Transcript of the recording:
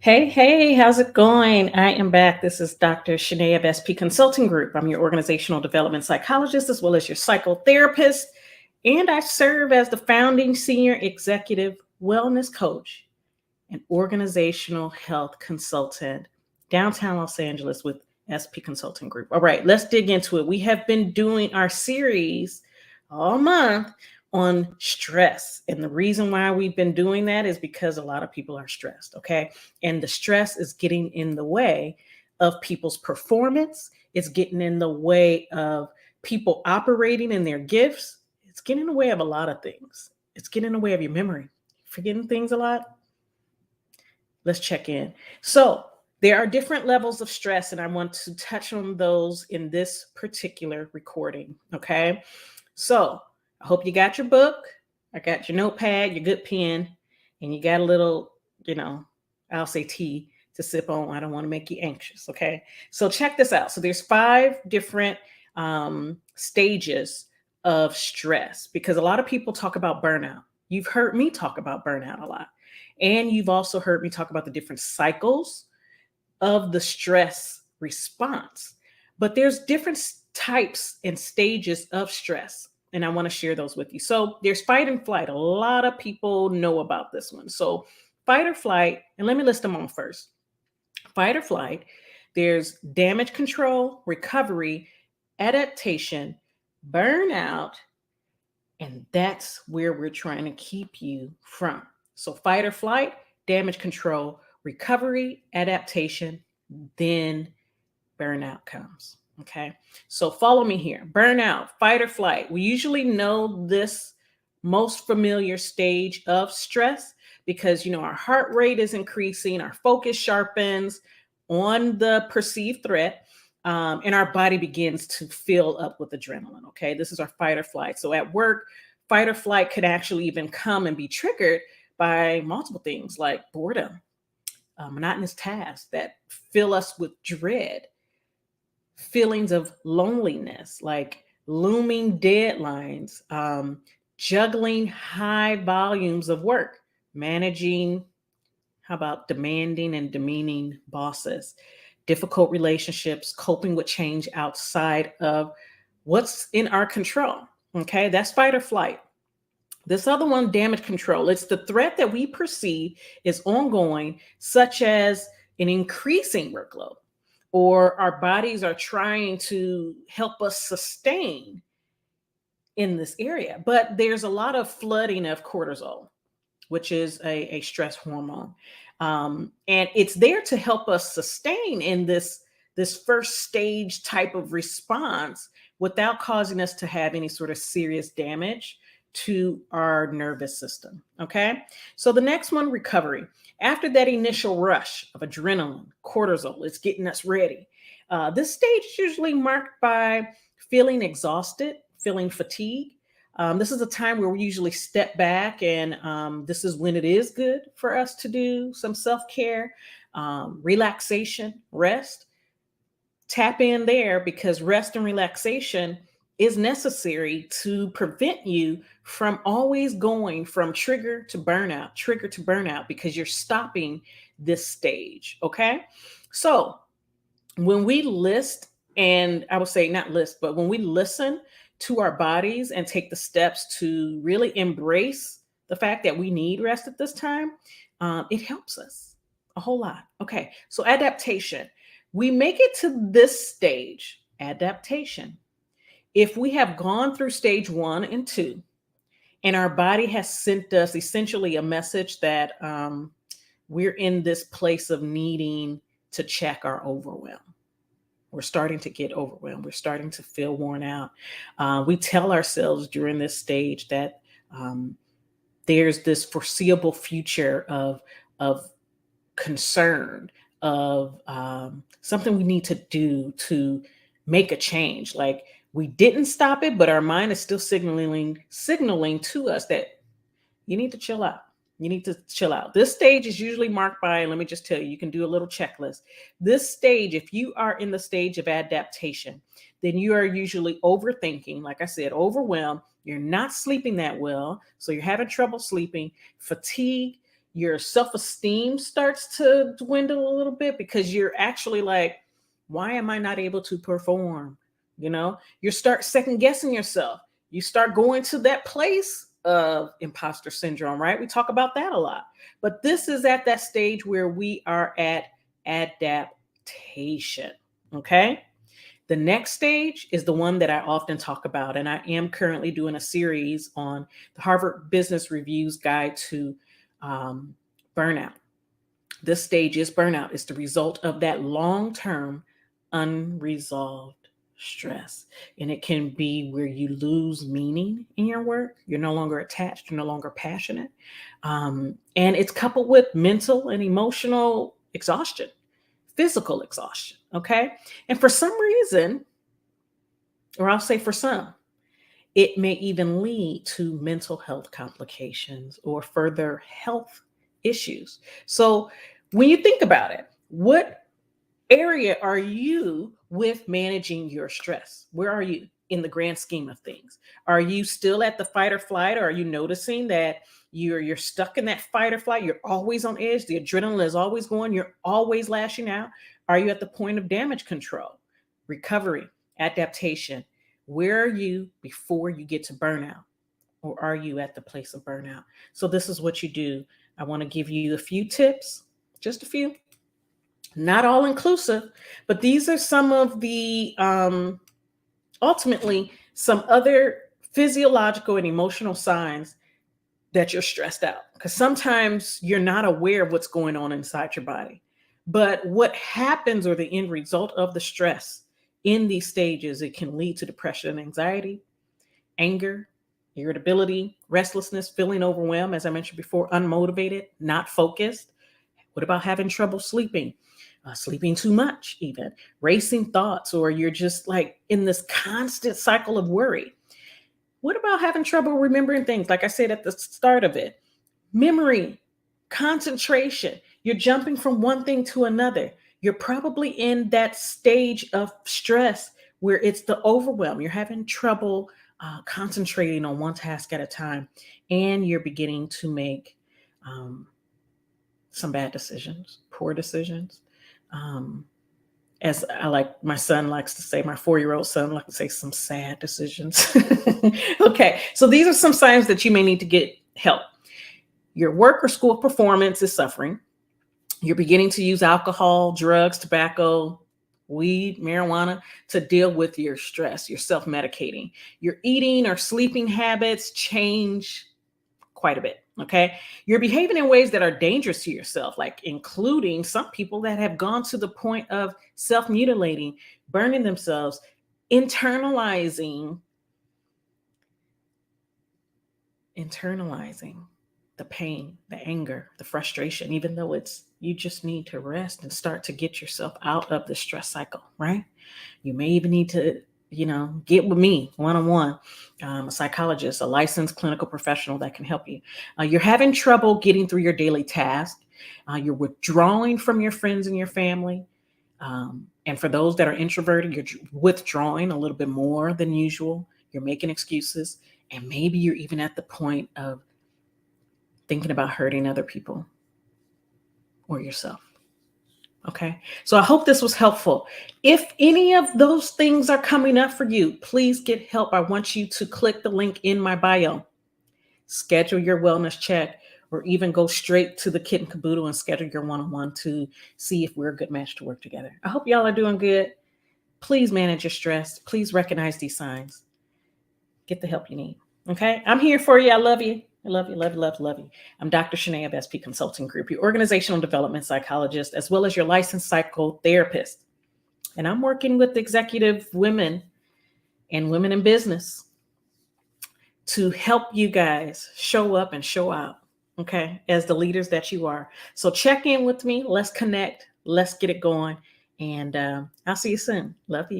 Hey, how's it going? I am back. This is Dr. Shané of SP Consulting Group. I'm your organizational development psychologist as well as your psychotherapist, and I serve as the founding senior executive wellness coach and organizational health consultant downtown Los Angeles with SP Consulting Group. All right, let's dig into it. We have been doing our series all month on stress. And the reason why we've been doing that is because a lot of people are stressed, okay? And the stress is getting in the way of people's performance. It's getting in the way of people operating in their gifts. It's getting in the way of a lot of things. It's getting in the way of your memory. Forgetting things a lot. Let's check in. So there are different levels of stress, and I want to touch on those in this particular recording, okay? So I hope you got your book. I got your notepad, your good pen, and you got a little, I'll say tea to sip on. I don't want to make you anxious, okay? So check this out. So there's 5 different stages of stress because a lot of people talk about burnout. You've heard me talk about burnout a lot. And you've also heard me talk about the different cycles of the stress response. But there's different types and stages of stress. And I want to share those with you. So there's fight and flight. A lot of people know about this one. So fight or flight, and let me list them all first. Fight or flight, there's damage control, recovery, adaptation, burnout, and that's where we're trying to keep you from. So fight or flight, damage control, recovery, adaptation, then burnout comes. Okay, so follow me here. Burnout, fight or flight. We usually know this most familiar stage of stress because, our heart rate is increasing, our focus sharpens on the perceived threat, and our body begins to fill up with adrenaline. Okay, this is our fight or flight. So at work, fight or flight could actually even come and be triggered by multiple things like boredom, monotonous tasks that fill us with dread, feelings of loneliness, like looming deadlines, juggling high volumes of work, managing, how about demanding and demeaning bosses, difficult relationships, coping with change outside of what's in our control. Okay, that's fight or flight. This other one, damage control, it's the threat that we perceive is ongoing, such as an increasing workload, or our bodies are trying to help us sustain in this area. But there's a lot of flooding of cortisol, which is a stress hormone. And it's there to help us sustain in this first stage type of response without causing us to have any sort of serious damage to our nervous system. Okay. So the next one, recovery. After that initial rush of adrenaline, cortisol, it's getting us ready. This stage is usually marked by feeling exhausted, feeling fatigued. This is a time where we usually step back, and this is when it is good for us to do some self-care, relaxation, rest. Tap in there because rest and relaxation is necessary to prevent you from always going from trigger to burnout, because you're stopping this stage. Okay. So when we list, and I would say not list, but when we listen to our bodies and take the steps to really embrace the fact that we need rest at this time, it helps us a whole lot. Okay. So adaptation, we make it to this stage, adaptation, if we have gone through stage 1 and 2, and our body has sent us essentially a message that we're in this place of needing to check our overwhelm. We're starting to get overwhelmed. We're starting to feel worn out. We tell ourselves during this stage that there's this foreseeable future of concern, of something we need to do to make a change. Like, we didn't stop it, but our mind is still signaling to us that you need to chill out. You need to chill out. This stage is usually marked by, let me just tell you, you can do a little checklist. This stage, if you are in the stage of adaptation, then you are usually overthinking, like I said, overwhelmed. You're not sleeping that well, so you're having trouble sleeping, fatigue. your self-esteem starts to dwindle a little bit because you're actually like, why am I not able to perform? You start second guessing yourself. You start going to that place of imposter syndrome, right? We talk about that a lot. But this is at that stage where we are at adaptation. Okay. The next stage is the one that I often talk about, and I am currently doing a series on the Harvard Business Review's Guide to Burnout. This stage is burnout. It's the result of that long-term unresolved stress. And it can be where you lose meaning in your work. You're no longer attached. You're no longer passionate. And it's coupled with mental and emotional exhaustion, physical exhaustion. Okay. And for some reason, or I'll say for some, it may even lead to mental health complications or further health issues. So when you think about it, what area are you with managing your stress? Where are you in the grand scheme of things? Are you still at the fight or flight, or are you noticing that you're stuck in that fight or flight? You're always on edge. The adrenaline is always going. You're always lashing out. Are you at the point of damage control, recovery, adaptation? Where are you before you get to burnout? Or are you at the place of burnout? So this is what you do. I want to give you a few tips, just a few, not all inclusive, but these are some of the, ultimately, some other physiological and emotional signs that you're stressed out. Because sometimes you're not aware of what's going on inside your body. But what happens, or the end result of the stress in these stages, it can lead to depression and anxiety, anger, irritability, restlessness, feeling overwhelmed, as I mentioned before, unmotivated, not focused. What about having trouble sleeping? Sleeping too much, even racing thoughts, or you're just like in this constant cycle of worry. What about having trouble remembering things? Like I said at the start of it, memory, concentration. You're jumping from one thing to another. You're probably in that stage of stress where it's the overwhelm. You're having trouble concentrating on one task at a time, and you're beginning to make some bad decisions, poor decisions. As I like, my son likes to say, my 4-year-old son likes to say, some sad decisions. Okay, so these are some signs that you may need to get help. Your work or school performance is suffering. You're beginning to use alcohol, drugs, tobacco, weed, marijuana to deal with your stress. You're self-medicating. Your eating or sleeping habits change quite a bit. Okay. You're behaving in ways that are dangerous to yourself, like including some people that have gone to the point of self-mutilating, burning themselves, internalizing the pain, the anger, the frustration, even though you just need to rest and start to get yourself out of the stress cycle, right? You may even need to, get with me one-on-one, a psychologist, a licensed clinical professional that can help you. You're having trouble getting through your daily task. You're withdrawing from your friends and your family. And for those that are introverted, you're withdrawing a little bit more than usual. You're making excuses. And maybe you're even at the point of thinking about hurting other people or yourself. Okay. So I hope this was helpful. If any of those things are coming up for you, please get help. I want you to click the link in my bio, schedule your wellness check, or even go straight to the Kit and Caboodle and schedule your one-on-one to see if we're a good match to work together. I hope y'all are doing good. Please manage your stress. Please recognize these signs. Get the help you need. Okay. I'm here for you. I love you. I love you, love you, love you, love you. I'm Dr. Shané of SP Consulting Group, your organizational development psychologist, as well as your licensed psychotherapist. And I'm working with executive women and women in business to help you guys show up and show out, okay, as the leaders that you are. So check in with me. Let's connect. Let's get it going. And I'll see you soon. Love you.